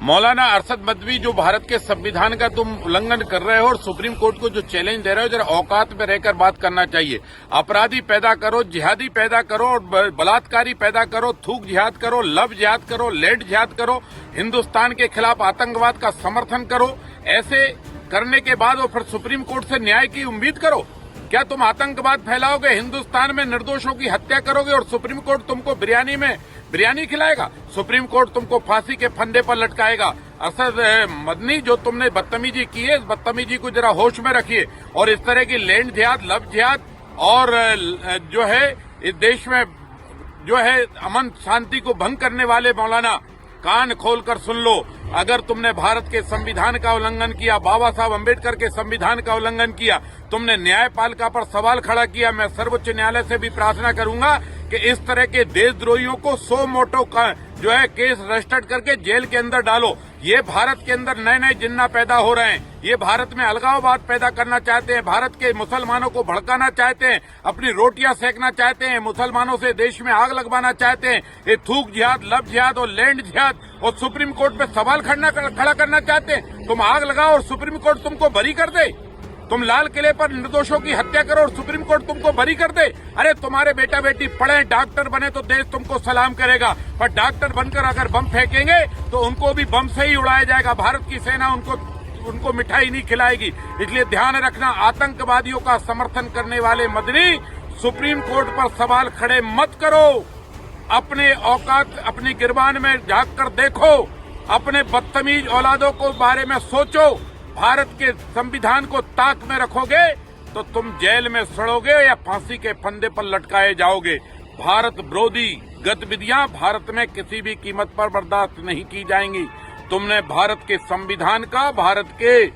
मौलाना अरशद मदवी, जो भारत के संविधान का तुम उल्लंघन कर रहे हो और सुप्रीम कोर्ट को जो चैलेंज दे रहे हो, जरा औकात में रहकर बात करना चाहिए। अपराधी पैदा करो, जिहादी पैदा करो, और बलात्कारी पैदा करो, थूक जिहाद करो, लव जिहाद करो, लैंड जिहाद करो, हिंदुस्तान के खिलाफ आतंकवाद का समर्थन करो। ऐसे करने के बाद वो फिर सुप्रीम कोर्ट से न्याय की उम्मीद करो। क्या तुम आतंकवाद फैलाओगे, हिंदुस्तान में निर्दोषों की हत्या करोगे और सुप्रीम कोर्ट तुमको बिरयानी खिलाएगा? सुप्रीम कोर्ट तुमको फांसी के फंदे पर लटकाएगा? अरशद मदनी, जो तुमने बदतमीजी की है, इस बदतमीजी को जरा होश में रखिए। और इस तरह की लैंड जिहाद, लव जिहाद और जो है इस देश में जो है अमन शांति को भंग करने वाले मौलाना, कान खोलकर सुन लो। अगर तुमने भारत के संविधान का उल्लंघन किया, बाबा साहब अम्बेडकर के संविधान का उल्लंघन किया, तुमने न्यायपालिका पर सवाल खड़ा किया, मैं सर्वोच्च न्यायालय से भी प्रार्थना करूंगा कि इस तरह के देशद्रोहियों को सो मोटो का जो है केस रजिस्टर्ड करके जेल के अंदर डालो। ये भारत के अंदर नए नए जिन्ना पैदा हो रहे हैं, ये भारत में अलगाववाद पैदा करना चाहते हैं, भारत के मुसलमानों को भड़काना चाहते हैं, अपनी रोटियां सेकना चाहते हैं, मुसलमानों से देश में आग लगवाना चाहते हैं। ये थूक जिहाद, लव जिहाद और लैंड जिहाद और सुप्रीम कोर्ट पे सवाल खड़ा करना चाहते हैं। तुम आग लगाओ और सुप्रीम कोर्ट तुमको बरी कर दे। तुम लाल किले पर निर्दोषों की हत्या करो और सुप्रीम कोर्ट तुमको बरी कर दे। अरे तुम्हारे बेटा बेटी पढ़े, डॉक्टर बने तो देश तुमको सलाम करेगा, पर डॉक्टर बनकर अगर बम फेंकेंगे तो उनको भी बम से ही उड़ाया जाएगा। भारत की सेना उनको मिठाई नहीं खिलाएगी। इसलिए ध्यान रखना, आतंकवादियों का समर्थन करने वाले मदनी, सुप्रीम कोर्ट पर सवाल खड़े मत करो। अपने औकात अपनी गिरबान में झांक कर देखो, अपने बदतमीज औलादों को बारे में सोचो। भारत के संविधान को ताक में रखोगे तो तुम जेल में सड़ोगे या फांसी के फंदे पर लटकाए जाओगे। भारत विरोधी गतिविधियां भारत में किसी भी कीमत पर बर्दाश्त नहीं की जाएंगी। तुमने भारत के संविधान का, भारत के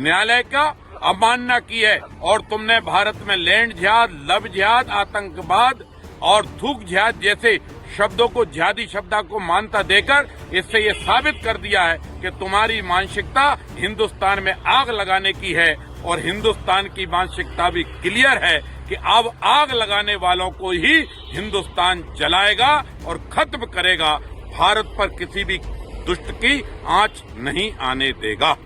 न्यायालय का अवमानना की है और तुमने भारत में लैंड जिहाद, लव जिहाद, आतंकवाद और थूक जिहाद जैसे शब्दों को, जिहादी शब्द को मान्यता देकर इससे ये साबित कर दिया है कि तुम्हारी मानसिकता हिंदुस्तान में आग लगाने की है। और हिंदुस्तान की मानसिकता भी क्लियर है कि अब आग लगाने वालों को ही हिंदुस्तान जलाएगा और खत्म करेगा। भारत पर किसी भी दुष्ट की आंच नहीं आने देगा।